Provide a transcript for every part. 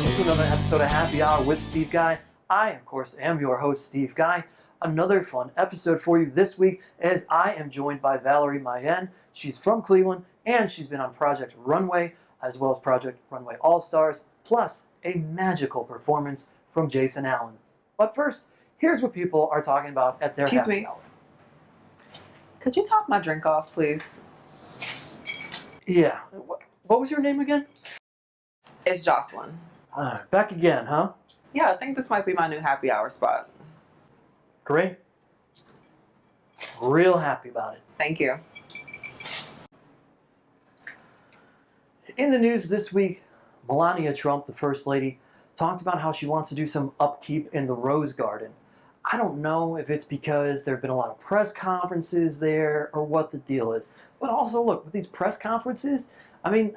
welcome to another episode of Happy Hour with Steve Guy. I, of course, am your host, Steve Guy. Another fun episode for you this week as I am joined by Valerie Mayen. She's from Cleveland and she's been on Project Runway as well as Project Runway All-Stars, plus a magical performance from Jason Allen. But first, here's what people are talking about at their happy hour. Could you top my drink off, please? Yeah. What was your name again? It's Jocelyn. Back again, huh? Yeah, I think this might be my new happy hour spot. Great. Real happy about it. Thank you. In the news this week, Melania Trump, the First Lady, talked about how she wants to do some upkeep in the Rose Garden. I don't know if it's because there have been a lot of press conferences there or what the deal is. But also, look, with these press conferences, I mean,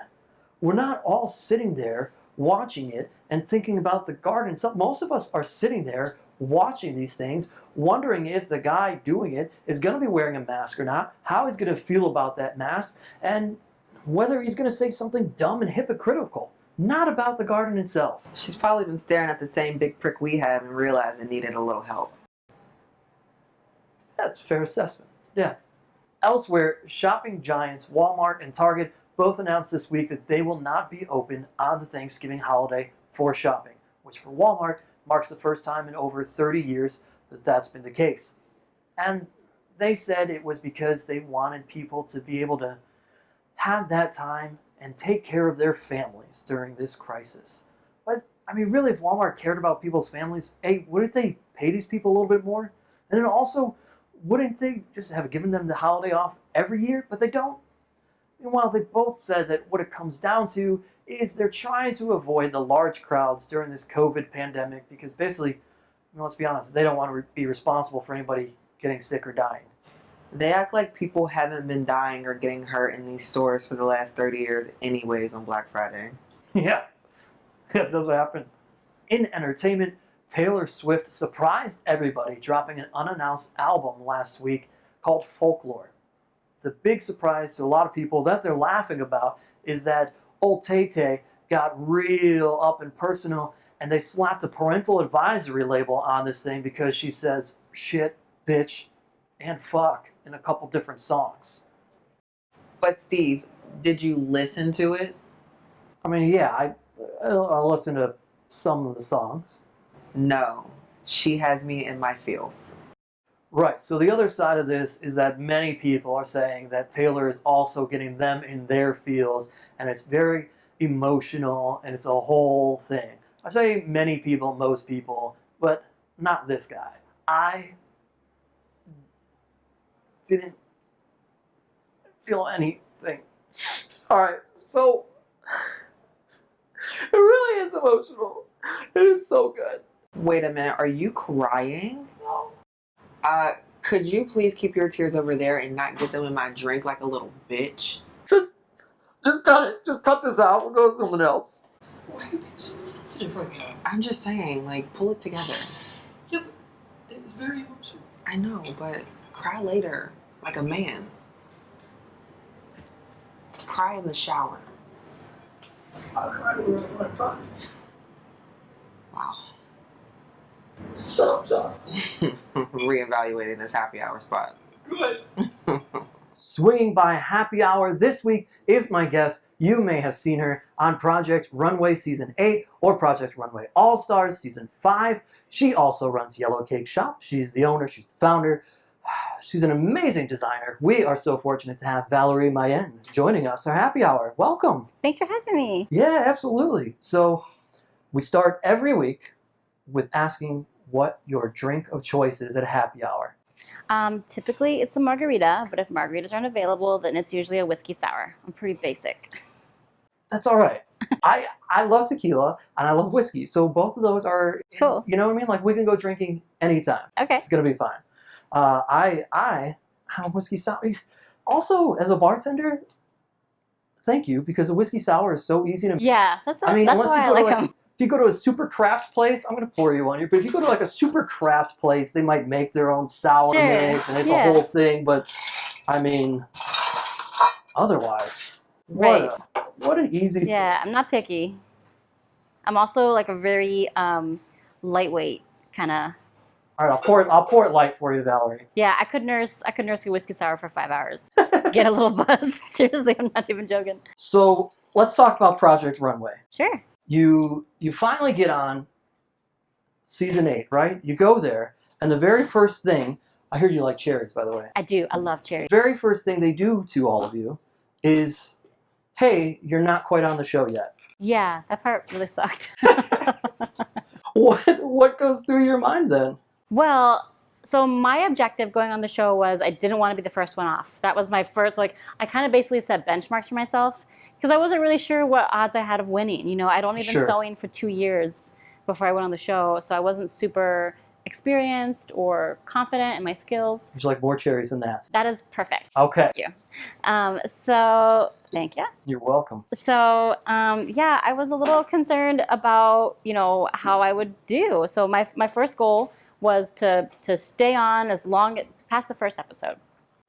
we're not all sitting there watching it and thinking about the garden. So most of us are sitting there watching these things, wondering if the guy doing it is going to be wearing a mask or not, how he's going to feel about that mask, and whether he's going to say something dumb and hypocritical. Not about the garden itself. She's probably been staring at the same big prick we have and realized it needed a little help. That's a fair assessment. Yeah. Elsewhere, shopping giants Walmart and Target both announced this week that they will not be open on the Thanksgiving holiday for shopping, which for Walmart marks the first time in over 30 years that that's been the case. And they said it was because they wanted people to be able to have that time and take care of their families during this crisis. But, I mean, really, if Walmart cared about people's families, hey, wouldn't they pay these people a little bit more? And then also, wouldn't they just have given them the holiday off every year? But they don't. Meanwhile, they both said that what it comes down to is they're trying to avoid the large crowds during this COVID pandemic because basically, let's be honest, they don't want to be responsible for anybody getting sick or dying. They act like people haven't been dying or getting hurt in these stores for the last 30 years anyways on Black Friday. Yeah, that does happen. In entertainment, Taylor Swift surprised everybody dropping an unannounced album last week called Folklore. The big surprise to a lot of people that they're laughing about is that old Tay-Tay got real up and personal and they slapped a parental advisory label on this thing because she says shit, bitch, and fuck in a couple different songs. But Steve, did you listen to it? I mean, yeah, I'll listen to some of the songs. No, she has me in my feels. Right, so the other side of this is that many people are saying that Taylor is also getting them in their feels, and it's very emotional, and it's a whole thing. I say many people, most people, but not this guy. I didn't feel anything. Alright, so it really is emotional. It is so good. Wait a minute, are you crying? No. Could you please keep your tears over there and not get them in my drink like a little bitch? Just cut it. Just cut this out. We'll go to something else. Why are you being so sensitive right now? I'm just saying, like, pull it together. Yeah, but it was very emotional. I know, but cry later, like a man. Cry in the shower. I cried when I cried. Wow. Shut up, Joss. Reevaluating this happy hour spot. Good. Swinging by happy hour this week is my guest. You may have seen her on Project Runway Season 8 or Project Runway All-Stars Season 5. She also runs YellowCake Shop. She's the owner. She's the founder. She's an amazing designer. We are so fortunate to have Valerie Mayen joining us, our happy hour. Welcome. Thanks for having me. Yeah, absolutely. So we start every week with asking what your drink of choice is at a happy hour. Typically it's a margarita, but if margaritas aren't available, then it's usually a whiskey sour. I'm pretty basic. That's all right. I love tequila and I love whiskey, so both of those are Cool. You know what I mean? Like we can go drinking anytime. Okay. It's gonna be fine. I have whiskey sour. Also, as a bartender, thank you, because a whiskey sour is so easy to make. Yeah, that's I mean, that's unless why you I go to like like, them. if you go to a super craft place, I'm gonna pour you one here. But if you go to like a super craft place, they might make their own sour Sure. mix, and it's Yeah. a whole thing. But I mean, otherwise, Right. what an easy thing. Yeah, I'm not picky. I'm also like a very lightweight kind of. All right, I'll pour it light for you, Valerie. Yeah, I could nurse a whiskey sour for 5 hours. Get a little buzz. Seriously, I'm not even joking. So let's talk about Project Runway. Sure. You finally get on season 8, right? You go there, and the very first thing, I hear you like cherries, by the way. I do. I love cherry. Very first thing they do to all of you is, hey, you're not quite on the show yet. Yeah, that part really sucked. What goes through your mind then? Well, so my objective going on the show was I didn't want to be the first one off. That was my first, like, I kind of basically set benchmarks for myself because I wasn't really sure what odds I had of winning. You know, I'd only been Sure. sewing for 2 years before I went on the show, so I wasn't super experienced or confident in my skills. Would you like more cherries than that? That is perfect. Okay. Thank you. So, thank you. You're welcome. So, yeah, I was a little concerned about, you know, how I would do. So my first goal was to stay on as long past the first episode.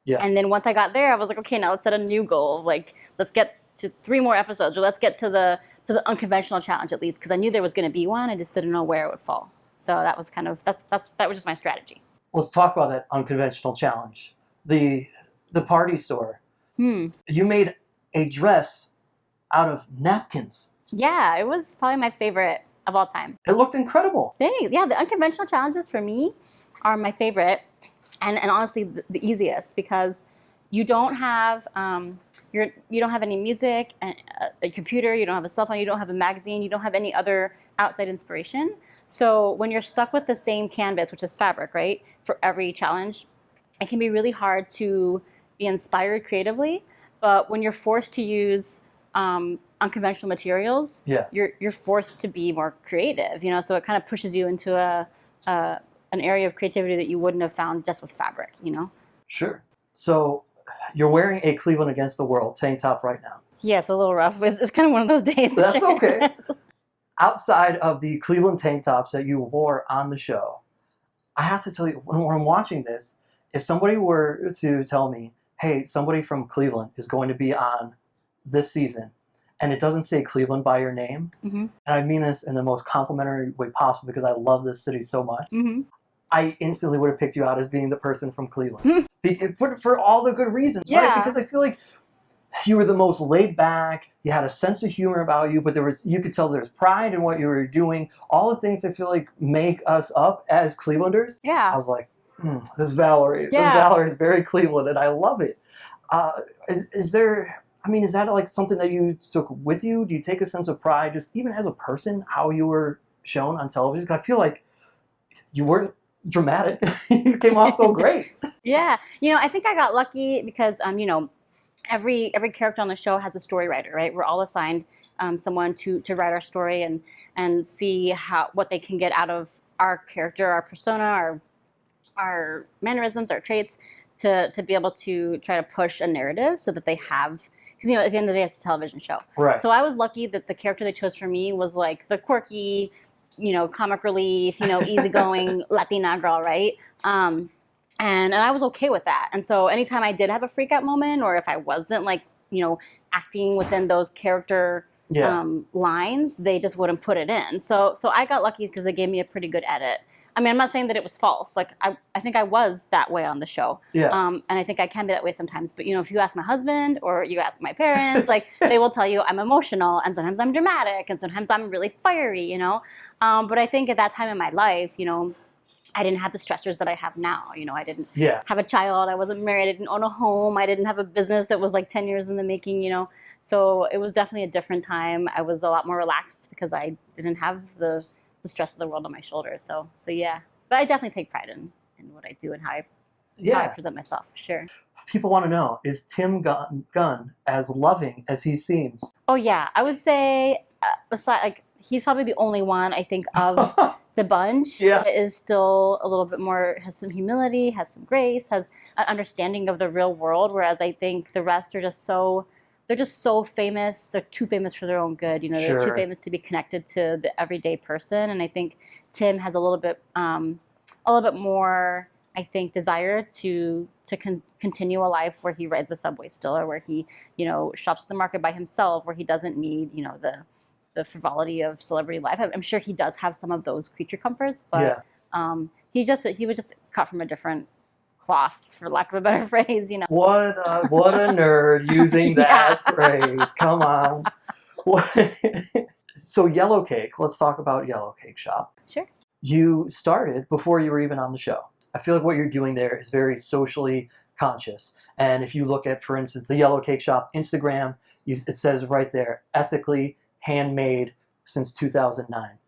Yeah. And then once I got there, I was like, okay, now let's set a new goal. Like, let's get to 3 more episodes, or let's get to the unconventional challenge at least, because I knew there was going to be one. I just didn't know where it would fall. So that was kind of that was just my strategy. Let's talk about that unconventional challenge. The party store. You made a dress out of napkins. Yeah, it was probably my favorite of all time. It looked incredible. Thanks. Yeah, the unconventional challenges for me are my favorite, and honestly the easiest, because you don't have you don't have any music, a computer, you don't have a cell phone, you don't have a magazine, you don't have any other outside inspiration. So when you're stuck with the same canvas, which is fabric, right, for every challenge, it can be really hard to be inspired creatively. But when you're forced to use unconventional materials, you're forced to be more creative, you know. So it kind of pushes you into an area of creativity that you wouldn't have found just with fabric, you know. Sure. So you're wearing a Cleveland Against the World tank top right now. Yeah, it's a little rough. It's kind of one of those days. That's okay. Outside of the Cleveland tank tops that you wore on the show, I have to tell you, when I'm watching this, if somebody were to tell me, hey, somebody from Cleveland is going to be on this season, and it doesn't say Cleveland by your name, and I mean this in the most complimentary way possible because I love this city so much, I instantly would have picked you out as being the person from Cleveland. For all the good reasons, right? Because I feel like you were the most laid back, you had a sense of humor about you, but you could tell there's pride in what you were doing. All the things I feel like make us up as Clevelanders. Yeah. I was like, this Valerie. Yeah. This Valerie is very Cleveland, and I love it. Is that like something that you took with you? Do you take a sense of pride, just even as a person, how you were shown on television? 'Cause I feel like you weren't dramatic. You came off so great. Yeah. You know, I think I got lucky because, you know, every character on the show has a story writer, right? We're all assigned someone to write our story and see what they can get out of our character, our persona, our mannerisms, our traits, to be able to try to push a narrative so that they have, because, you know, at the end of the day, it's a television show. Right. So I was lucky that the character they chose for me was like the quirky, you know, comic relief, you know, easygoing Latina girl, right? And I was okay with that. And so anytime I did have a freak out moment, or if I wasn't, like, you know, acting within those character lines, they just wouldn't put it in. So I got lucky because they gave me a pretty good edit. I mean, I'm not saying that it was false. Like, I think I was that way on the show. Yeah. And I think I can be that way sometimes. But, you know, if you ask my husband or you ask my parents, like, they will tell you I'm emotional, and sometimes I'm dramatic, and sometimes I'm really fiery, you know. But I think at that time in my life, you know, I didn't have the stressors that I have now. You know, I didn't have a child. I wasn't married. I didn't own a home. I didn't have a business that was like 10 years in the making, you know. So it was definitely a different time. I was a lot more relaxed because I didn't have the stress of the world on my shoulders. So yeah. But I definitely take pride in what I do and how I present myself, for sure. People want to know, is Tim Gunn as loving as he seems? Oh, yeah. I would say, besides, like, he's probably the only one, I think, of the bunch that is still a little bit more, has some humility, has some grace, has an understanding of the real world, whereas I think the rest are just so... They're just so famous. They're too famous for their own good. You know, they're too famous to be connected to the everyday person. And I think Tim has a little bit more, I think, desire to continue a life where he rides the subway still, or where he, you know, shops at the market by himself, where he doesn't need, you know, the the frivolity of celebrity life. I'm sure he does have some of those creature comforts, but he was just cut from a different cloth, for lack of a better phrase, you know. What a nerd using that phrase. Come on. So YellowCake, let's talk about YellowCake Shop. Sure. You started before you were even on the show. I feel like what you're doing there is very socially conscious. And if you look at, for instance, the YellowCake Shop Instagram, it says right there, ethically handmade since 2009.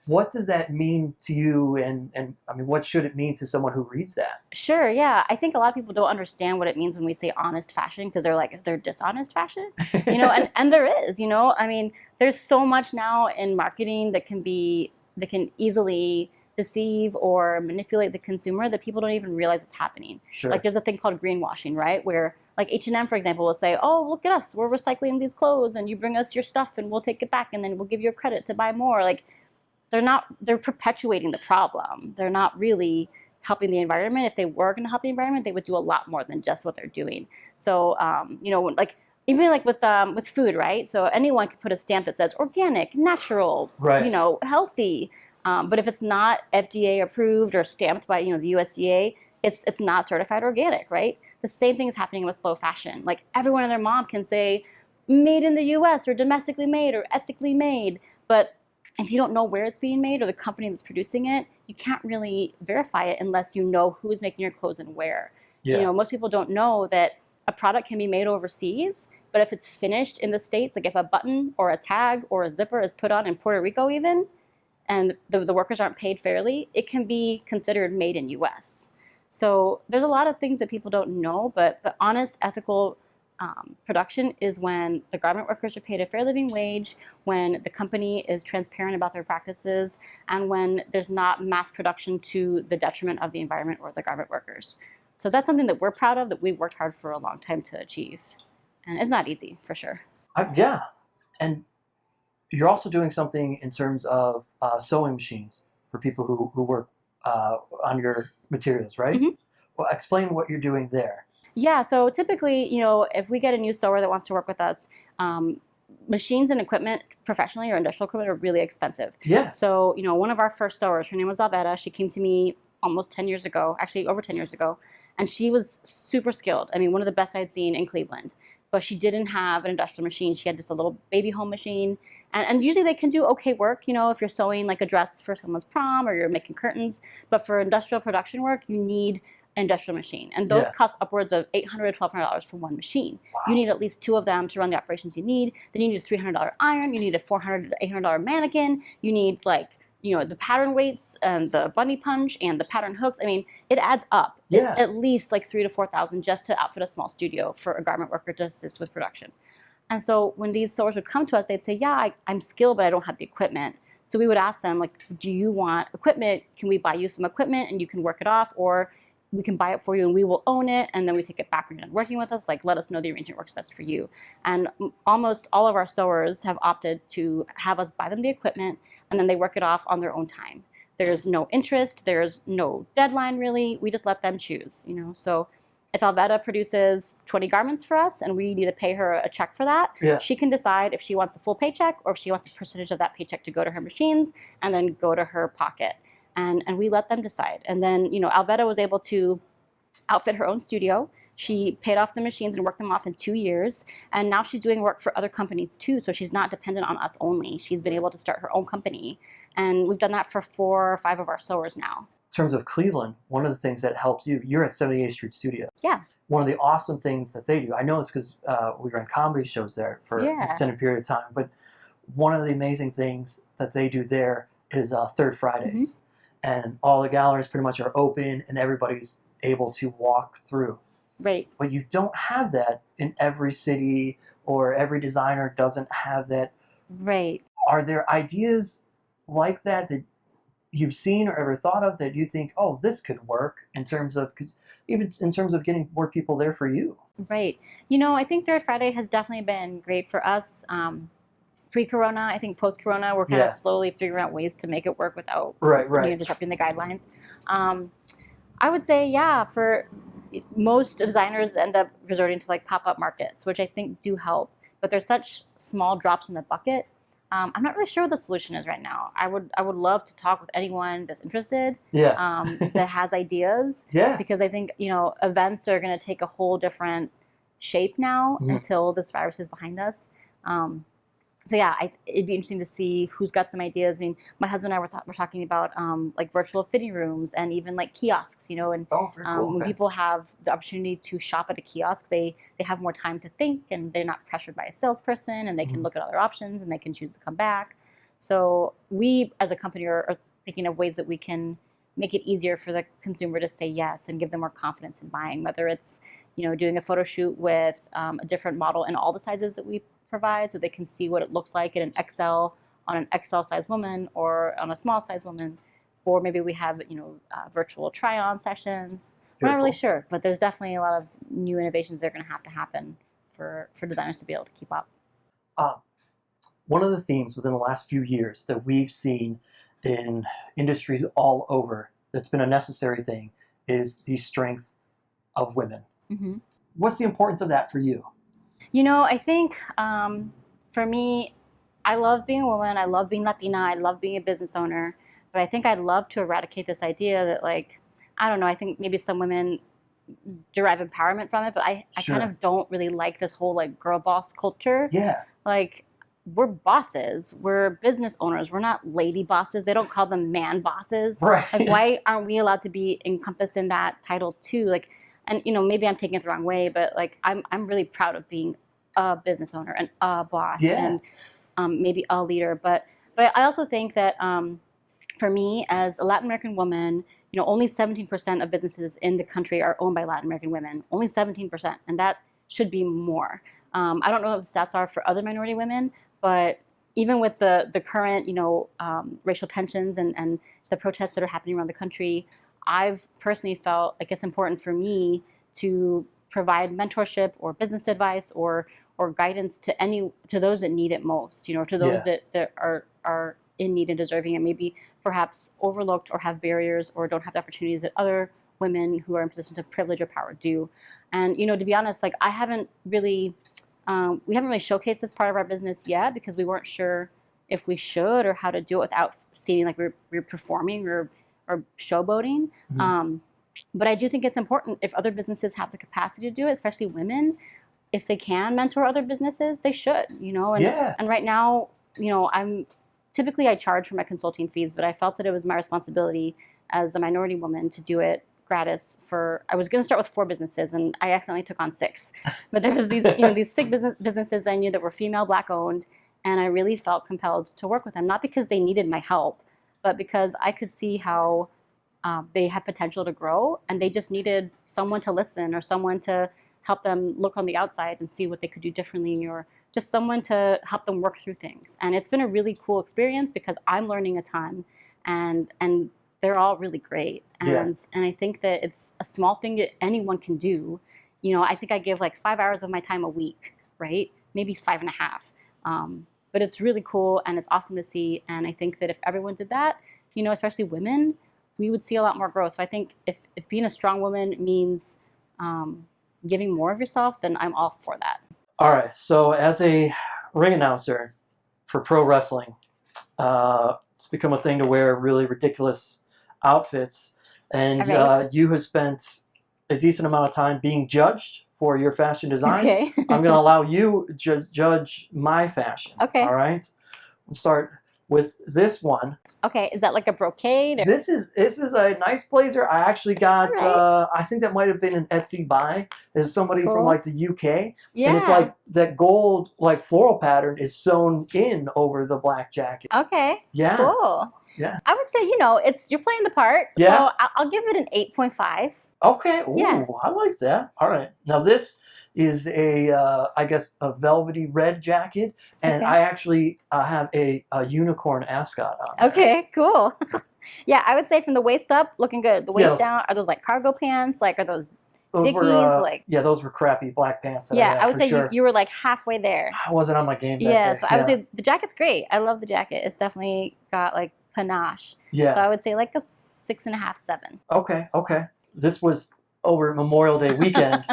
What does that mean to you? And I mean, what should it mean to someone who reads that? Sure, yeah. I think a lot of people don't understand what it means when we say honest fashion, because they're like, is there dishonest fashion? You know, and there is, you know. I mean, there's so much now in marketing that can easily deceive or manipulate the consumer that people don't even realize is happening. Sure. Like there's a thing called greenwashing, right? Where like H&M, for example, will say, oh, look at us, we're recycling these clothes and you bring us your stuff and we'll take it back and then we'll give you a credit to buy more. Like they're perpetuating the problem. They're not really helping the environment. If they were going to help the environment, they would do a lot more than just what they're doing. So, you know, like even like with food, right? So anyone can put a stamp that says organic, natural, right, you know, healthy. But if it's not FDA approved or stamped by, you know, the USDA, it's not certified organic, right? The same thing is happening with slow fashion. Like everyone and their mom can say made in the US or domestically made or ethically made, but if you don't know where it's being made or the company that's producing it, you can't really verify it unless you know who's making your clothes and where. Yeah. You know, most people don't know that a product can be made overseas, but if it's finished in the States, like if a button or a tag or a zipper is put on in Puerto Rico even, and the workers aren't paid fairly, it can be considered made in US. So there's a lot of things that people don't know, but the honest, ethical production is when the garment workers are paid a fair living wage, when the company is transparent about their practices, and when there's not mass production to the detriment of the environment or the garment workers. So that's something that we're proud of, that we've worked hard for a long time to achieve. And it's not easy, for sure. Yeah. And you're also doing something in terms of sewing machines for people who work on your materials, right? Mm-hmm. Well, explain what you're doing there. Yeah, so typically, you know, if we get a new sewer that wants to work with us, machines and equipment, professionally or industrial equipment, are really expensive. Yeah. So, you know, one of our first sewers, her name was Alveda. She came to me almost 10 years ago, actually over 10 years ago, and she was super skilled. I mean, one of the best I'd seen in Cleveland. But she didn't have an industrial machine. She had just a little baby home machine. And usually they can do okay work, you know, if you're sewing like a dress for someone's prom or you're making curtains. But for industrial production work, you need an industrial machine. And those cost upwards of $800 to $1,200 for one machine. Wow. You need at least two of them to run the operations you need. Then you need a $300 iron. You need a $400 to $800 mannequin. You need like, you know, the pattern weights and the bunny punch and the pattern hooks. I mean, it adds up. Yeah. It's at least like $3,000 to $4,000 just to outfit a small studio for a garment worker to assist with production. And so when these sewers would come to us, they'd say, yeah, I'm skilled, but I don't have the equipment. So we would ask them, like, do you want equipment? Can we buy you some equipment and you can work it off? Or we can buy it for you and we will own it, and then we take it back when you're done working with us. Like, let us know the arrangement works best for you. And almost all of our sewers have opted to have us buy them the equipment, and then they work it off on their own time. There's no interest, there's no deadline really. We just let them choose, you know. So if Alveda produces 20 garments for us and we need to pay her a check for that, she can decide if she wants the full paycheck or if she wants a percentage of that paycheck to go to her machines and then go to her pocket. And we let them decide. And then, you know, Alveda was able to outfit her own studio. She paid off the machines and worked them off in 2 years. And now she's doing work for other companies too. So she's not dependent on us only. She's been able to start her own company. And we've done that for 4 or 5 of our sewers now. In terms of Cleveland, one of the things that helps you're at 78th Street Studio. Yeah. One of the awesome things that they do, I know it's because we ran comedy shows there for an extended period of time, but one of the amazing things that they do there is Third Fridays. Mm-hmm. And all the galleries pretty much are open and everybody's able to walk through. Right. But you don't have that in every city, or every designer doesn't have that. Right. Are there ideas like that that you've seen or ever thought of that you think, oh, this could work in terms of, because even in terms of getting more people there for you? Right. You know, I think Third Friday has definitely been great for us. Pre-corona, I think post-corona, we're kind of slowly figuring out ways to make it work without disrupting the guidelines. I would say, for most designers end up resorting to like pop-up markets, which I think do help, but there's such small drops in the bucket. I'm not really sure what the solution is right now. I would love to talk with anyone that's interested, Yeah. that has ideas, Yeah. because I think, events are going to take a whole different shape now Mhm. until this virus is behind us. So yeah, it'd be interesting to see who's got some ideas. I mean, my husband and I were talking about like virtual fitting rooms and even like kiosks, and Oh, very cool. when Okay. people have the opportunity to shop at a kiosk, they have more time to think, and they're not pressured by a salesperson, and they can Mhm. look at other options, and they can choose to come back. So we as a company are thinking of ways that we can make it easier for the consumer to say yes and give them more confidence in buying, whether it's doing a photo shoot with a different model in all the sizes that we provide, so they can see what it looks like in an XL on an XL size woman or on a small size woman, or maybe we have virtual try-on sessions. We're Very not really cool. sure, but there's definitely a lot of new innovations that are going to have to happen for designers to be able to keep up. One of the themes within the last few years that we've seen in industries all over that's been a necessary thing is the strength of women. Mm-hmm. What's the importance of that for you? I think for me, I love being a woman. I love being Latina. I love being a business owner. But I think I'd love to eradicate this idea that, like, I don't know, I think maybe some women derive empowerment from it, but I Sure. kind of don't really like this whole, like, girl boss culture. Yeah. Like, we're bosses. We're business owners. We're not lady bosses. They don't call them man bosses. Right. Like, why aren't we allowed to be encompassed in that title too? Like, and maybe I'm taking it the wrong way, but like I'm really proud of being a business owner and a boss, Yeah. and maybe a leader. But I also think that for me as a Latin American woman, only 17% of businesses in the country are owned by Latin American women. Only 17%, and that should be more. I don't know what the stats are for other minority women, but even with the current racial tensions and the protests that are happening around the country, I've personally felt like it's important for me to provide mentorship or business advice or guidance to those that need it most, to those that are in need and deserving, and maybe perhaps overlooked or have barriers or don't have the opportunities that other women who are in positions of privilege or power do. And to be honest, like we haven't really showcased this part of our business yet because we weren't sure if we should or how to do it without seeming like we're performing or showboating. Mhm. But I do think it's important if other businesses have the capacity to do it, especially women, if they can mentor other businesses, they should, and, Yeah. and right now, I charge for my consulting fees, but I felt that it was my responsibility as a minority woman to do it gratis I was going to start with 4 businesses and I accidentally took on 6, but there was these 6 businesses that I knew that were female, Black owned, and I really felt compelled to work with them, not because they needed my help, but because I could see how they had potential to grow, and they just needed someone to listen or someone to help them look on the outside and see what they could do differently, or just someone to help them work through things. And it's been a really cool experience because I'm learning a ton, and they're all really great. And I think that it's a small thing that anyone can do. I think I give like 5 hours of my time a week, right? Maybe 5.5. But it's really cool and it's awesome to see. And I think that if everyone did that, especially women, we would see a lot more growth. So I think if being a strong woman means giving more of yourself, then I'm all for that. All right. So as a ring announcer for pro wrestling, it's become a thing to wear really ridiculous outfits. And you have spent a decent amount of time being judged for your fashion design. Okay. I'm going to allow you to judge my fashion. Okay. All right. We'll start with this one. Okay, is that like a brocade? Or? This is a nice blazer. I actually got. Right. I think that might have been an Etsy buy. There's somebody Cool. from like the UK, Yeah. and it's like that gold like floral pattern is sewn in over the black jacket. Okay. Yeah. Cool. Yeah. I would say you're playing the part. Yeah. So I'll give it an 8.5. Okay. Ooh, Yeah. I like that. All right. Now this is I guess a velvety red jacket, and Okay. I actually have a unicorn ascot on. There. Okay, cool. Yeah, I would say from the waist up, looking good. The waist those- down, are those like cargo pants? Like, are those Those Dickies? were Like, yeah, those were crappy black pants. That yeah, had, I would for say sure. you were like halfway there. I wasn't on my game that Yeah, day. so I would say the jacket's great. I love the jacket. It's definitely got like panache. Yeah. So I would say like a 6.5, 7. Okay. This was over Memorial Day weekend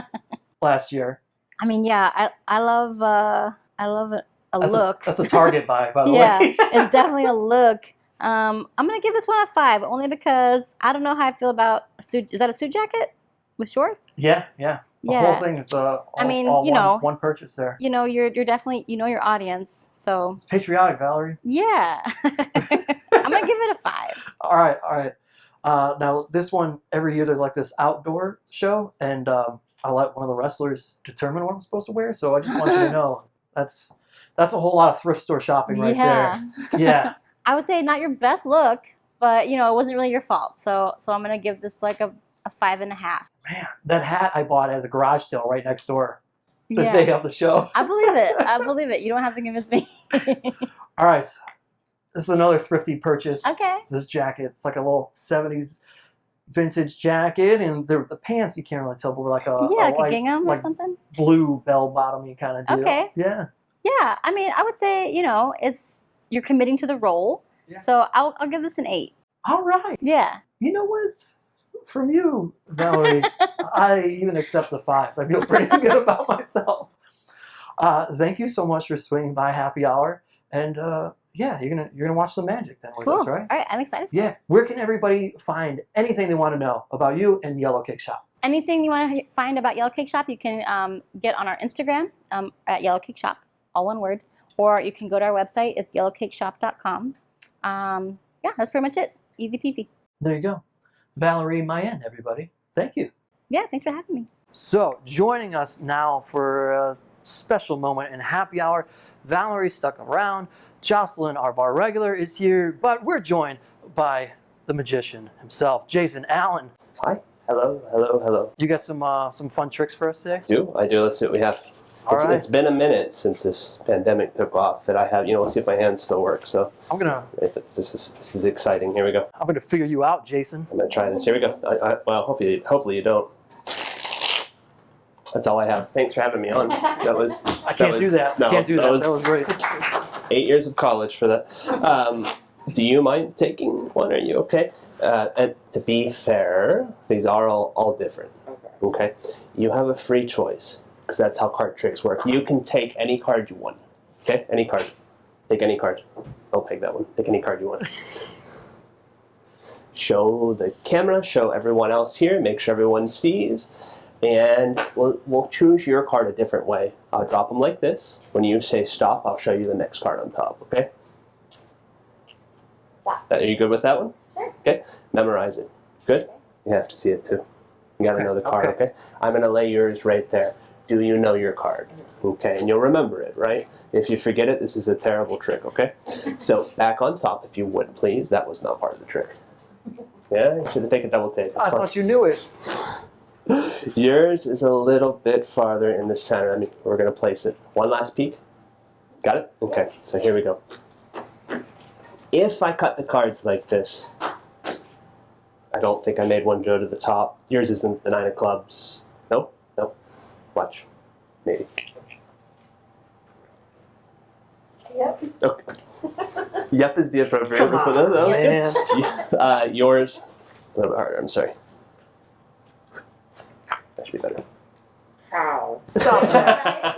last year. I mean, yeah, I love look. That's a Target buy, by the Yeah, way. it's definitely a look. I'm gonna give this one a 5, only because I don't know how I feel about a suit. Is that a suit jacket with shorts? Yeah. The whole thing is one purchase there. You're definitely your audience, so It's patriotic, Valerie. yeah. I'm gonna give it a 5. All right. Now this one, every year there's like this outdoor show, and I let one of the wrestlers determine what I'm supposed to wear. So I just want you to know that's a whole lot of thrift store shopping right there. Yeah. I would say not your best look, but it wasn't really your fault. So I'm gonna give this like a 5.5. Man, that hat I bought at the garage sale right next door the Yeah. day of the show. I believe it. You don't have to convince me. All right. This is another thrifty purchase. Okay. This jacket, it's like a little 70s vintage jacket, and the pants you can't really tell, but were like like a light, gingham or like something. blue bell bottomy kind of deal. Okay. Yeah. Yeah, I mean, I would say you're committing to the role. Yeah. So I'll give this an 8. All right. Yeah. You know what? From you, Valerie, I even accept the 5s. I feel pretty good about myself. Thank you so much for swinging by happy hour, and yeah, you're gonna watch some magic then with Cool. us, right? All right, I'm excited. Yeah. Where can everybody find anything they want to know about you and YellowCake Shop? Anything you want to find about YellowCake Shop, you can get on our Instagram at YellowCake Shop, all one word, or you can go to our website. It's yellowcakeshop.com. Yeah, that's pretty much it. Easy peasy. There you go. Valerie Mayen, everybody. Thank you. Yeah, thanks for having me. So, joining us now for a special moment in happy hour, Valerie stuck around. Jocelyn, our bar regular, is here, but we're joined by the magician himself, Jason Allen. Hi. Hello. You got some fun tricks for us today? I do. Let's see what we have. All right. It's been a minute since this pandemic took off that I have, let's see if my hands still work. So this is exciting. Here we go. I'm gonna figure you out, Jason. I'm going to try this. Here we go. Well, hopefully you don't. That's all I have. Thanks for having me on. I can't do that. That was great. 8 years of college for that. Do you mind taking one? Are you okay? And to be fair, these are all different. Okay. You have a free choice because that's how card tricks work. You can take any card you want. Okay, any card. Take any card. Don't take that one. Take any card you want. Show the camera. Show everyone else here. Make sure everyone sees. And we'll choose your card a different way. I'll drop them like this. When you say stop, I'll show you the next card on top. Okay. Stop. Are you good with that one? Sure. Okay. Memorize it. Good? You have to see it too. You got to know the card, okay? I'm going to lay yours right there. Do you know your card? Okay, and you'll remember it, right? If you forget it, this is a terrible trick, okay? So back on top, if you would, please. That was not part of the trick. Yeah, you should take a double take. I thought you knew it. Yours is a little bit farther in the center. We're going to place it. One last peek. Got it? Okay, so here we go. If I cut the cards like this, I don't think I made one go to the top. Yours isn't the 9 of clubs. Nope. Watch. Maybe. Yep. Okay. Yep is the appropriate response. Okay. Yours, a little bit harder. I'm sorry. That should be better. How? Stop that.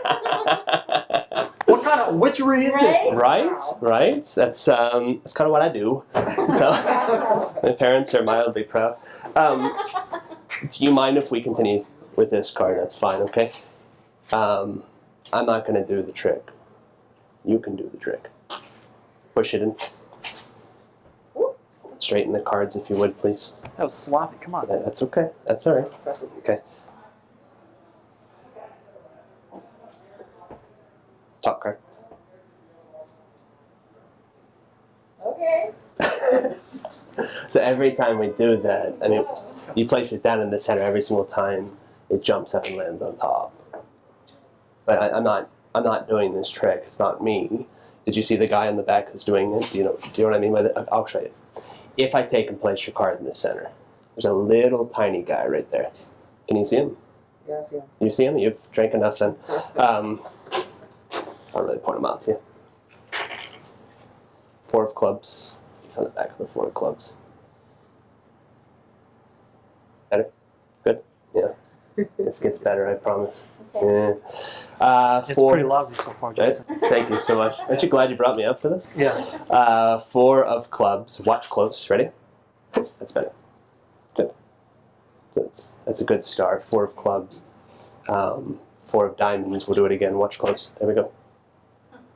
What kind of witchery is this? Right. That's kind of what I do. So my parents are mildly proud. Do you mind if we continue with this card? That's fine. Okay. I'm not going to do the trick. You can do the trick. Push it in. Straighten the cards if you would, please. That was sloppy. Come on. That's okay. That's all right. Okay. Top card. Okay. So every time we do that, you place it down in the center every single time. It jumps up and lands on top. But I'm not doing this trick. It's not me. Did you see the guy in the back that's doing it? Do you know what I mean by that? I'll show you. If I take and place your card in the center, there's a little tiny guy right there. Can you see him? Yeah, I see him. You see him? You've drank enough then. I'll really point him out to you. 4 of clubs. He's on the back of the 4 of clubs. Better? Good? Yeah. This gets better, I promise. Okay. Yeah. It's pretty lousy so far, Jason. Thank you so much. Aren't you glad you brought me up for this? Yeah. 4 of clubs. Watch close. Ready? That's better. Good. So that's a good start. 4 of clubs. 4 of diamonds. We'll do it again. Watch close. There we go.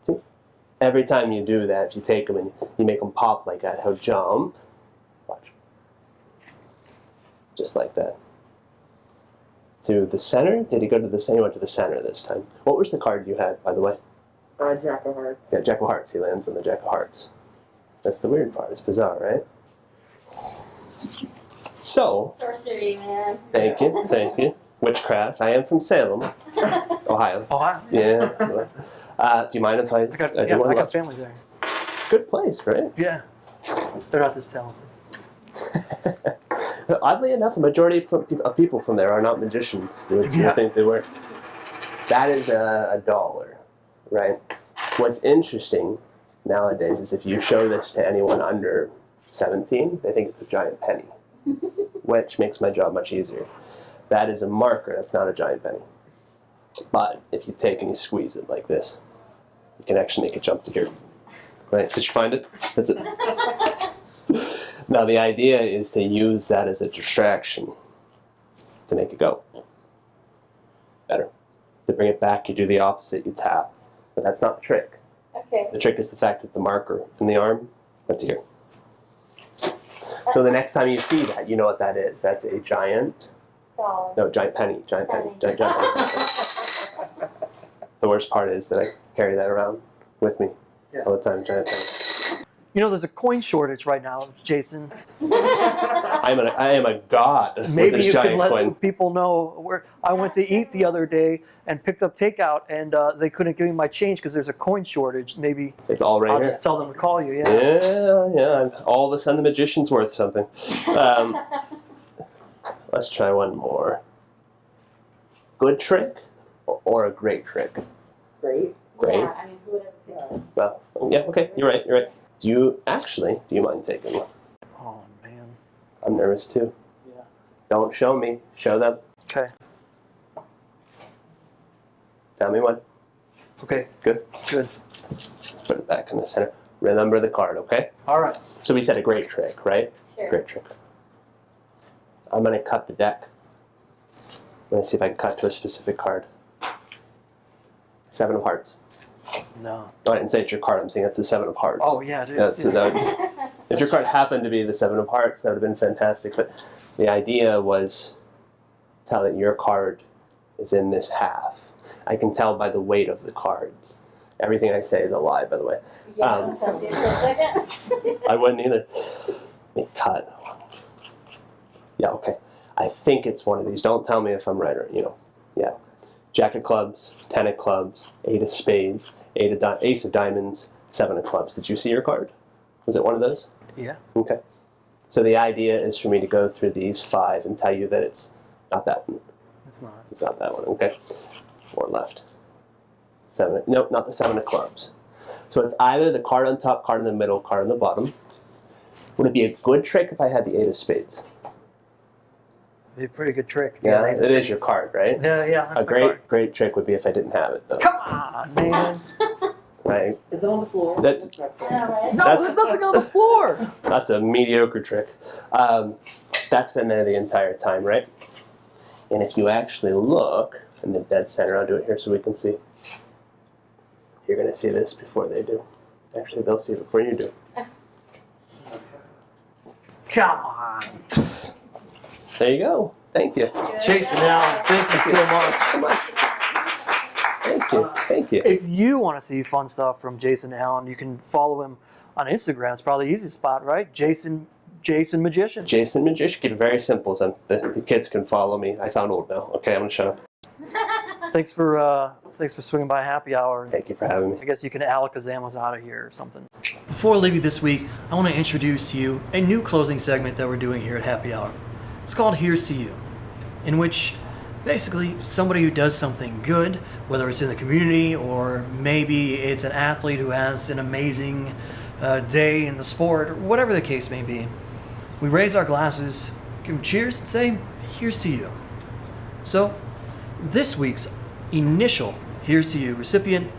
See? Every time you do that, if you take them and you make them pop like that, he'll jump. Watch. Just like that. To the center? Did he go to the center? He went to the center this time. What was the card you had, by the way? Jack of Hearts. Yeah, Jack of Hearts. He lands on the Jack of Hearts. That's the weird part. It's bizarre, right? So. Sorcery, man. Thank you. Thank you. Witchcraft. I am from Salem, Ohio. Ohio? Yeah. Do you mind if I do one I got last? family there. Good place, right? Yeah. They're not this talented. Oddly enough, a majority of people from there are not magicians. You would think they were. That is a dollar, right? What's interesting nowadays is if you show this to anyone under 17, they think it's a giant penny, which makes my job much easier. That is a marker. That's not a giant penny. But if you take and you squeeze it like this, you can actually make it jump to here. Right? Did you find it? That's it. Now the idea is to use that as a distraction to make it go. Better. To bring it back, you do the opposite. You tap. But that's not the trick. Okay. The trick is the fact that the marker in the arm went to here. So the next time you see that, you know what that is. That's a giant... Dollar. No, giant penny. Giant penny. Giant penny. The worst part is that I carry that around with me all the time. Giant penny. You know, there's a coin shortage right now, Jason. I am a god with Maybe this you giant can let coin. some people know where I went to eat the other day and picked up takeout, and they couldn't give me my change because there's a coin shortage. Maybe It's all right I'll here. just tell them to call you. Yeah. Yeah. All of a sudden, the magician's worth something. Let's try one more. Good trick or a great trick? Great. Great. Yeah, I mean, who would ever think that? Well, yeah. Okay, you're right. You're right. Do you mind taking one? Oh man. I'm nervous too. Yeah. Don't show me. Show them. Okay. Tell me when. Okay. Good. Good. Let's put it back in the center. Remember the card, okay? All right. So we said a great trick, right? Sure. Great trick. I'm going to cut the deck. I'm going to see if I can cut to a specific card. 7 of Hearts. No. Oh, I didn't say it's your card. I'm saying it's the 7 of Hearts. Oh yeah, it is. That's, if your card happened to be the 7 of Hearts, that would have been fantastic. But the idea was to tell that your card is in this half. I can tell by the weight of the cards. Everything I say is a lie, by the way. Yeah, I don't trust you for a second. I wouldn't either. Let me cut. Yeah, okay. I think it's one of these. Don't tell me if I'm right or, yeah. Jack of clubs, 10 of clubs, 8 of spades, ace of diamonds, 7 of clubs. Did you see your card? Was it one of those? Yeah. Okay. So the idea is for me to go through these 5 and tell you that it's not that one. It's not. It's not that one, okay? 4 left. 7, nope, not the 7 of clubs. So it's either the card on top, card in the middle, card on the bottom. Would it be a good trick if I had the 8 of spades? It'd be a pretty good trick. Yeah, they it is your card, right? Yeah. That's A great trick would be if I didn't have it, though. Come on, man. Right? Is it on the floor? That's Yeah, right? No, there's nothing on the floor. that's a mediocre trick. That's been there the entire time, right? And if you actually look in the dead center, I'll do it here so we can see. You're going to see this before they do. Actually, they'll see it before you do. Come on. There you go. Thank you. Jason Allen, thank you so much. Thank you. Thank you. If you want to see fun stuff from Jason Allen, you can follow him on Instagram. It's probably the easiest spot, right? Jason Magician. Jason Magician. Keep it very simple. So the kids can follow me. I sound old now. Okay, I'm going to shut up. Thanks for swinging by happy hour. Thank you for having me. I guess you can Alakazam us out of here or something. Before I leave you this week, I want to introduce to you a new closing segment that we're doing here at Happy Hour. It's called Here's to You, in which basically somebody who does something good, whether it's in the community or maybe it's an athlete who has an amazing day in the sport, or whatever the case may be, we raise our glasses, give them cheers, and say, here's to you. So, this week's initial Here's to You recipient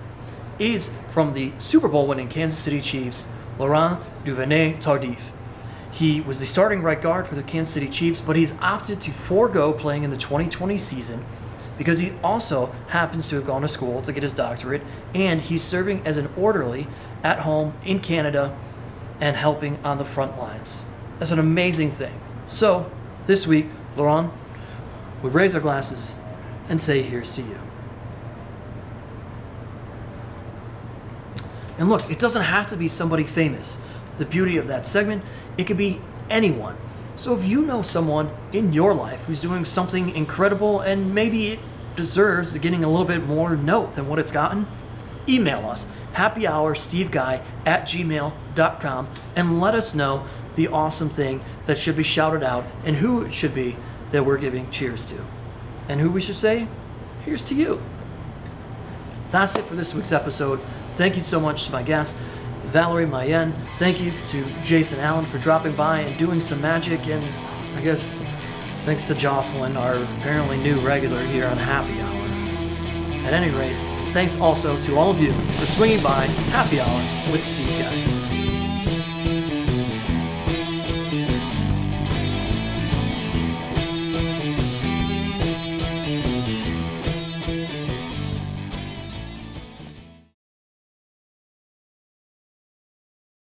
is from the Super Bowl winning Kansas City Chiefs, Laurent Duvernay-Tardif. He was the starting right guard for the Kansas City Chiefs, but he's opted to forego playing in the 2020 season because he also happens to have gone to school to get his doctorate, and he's serving as an orderly at home in Canada and helping on the front lines. That's an amazing thing. So, this week, Laurent, we raise our glasses and say here's to you. And look, it doesn't have to be somebody famous. The beauty of that segment, it could be anyone. So if you know someone in your life who's doing something incredible and maybe it deserves getting a little bit more note than what it's gotten, email us, happyhoursteveguy@gmail.com, and let us know the awesome thing that should be shouted out and who it should be that we're giving cheers to. And who we should say, here's to you. That's it for this week's episode. Thank you so much to my guest, Valerie Mayen. Thank you to Jason Allen for dropping by and doing some magic. And I guess thanks to Jocelyn, our apparently new regular here on Happy Hour. At any rate, thanks also to all of you for swinging by Happy Hour with Steve Guy.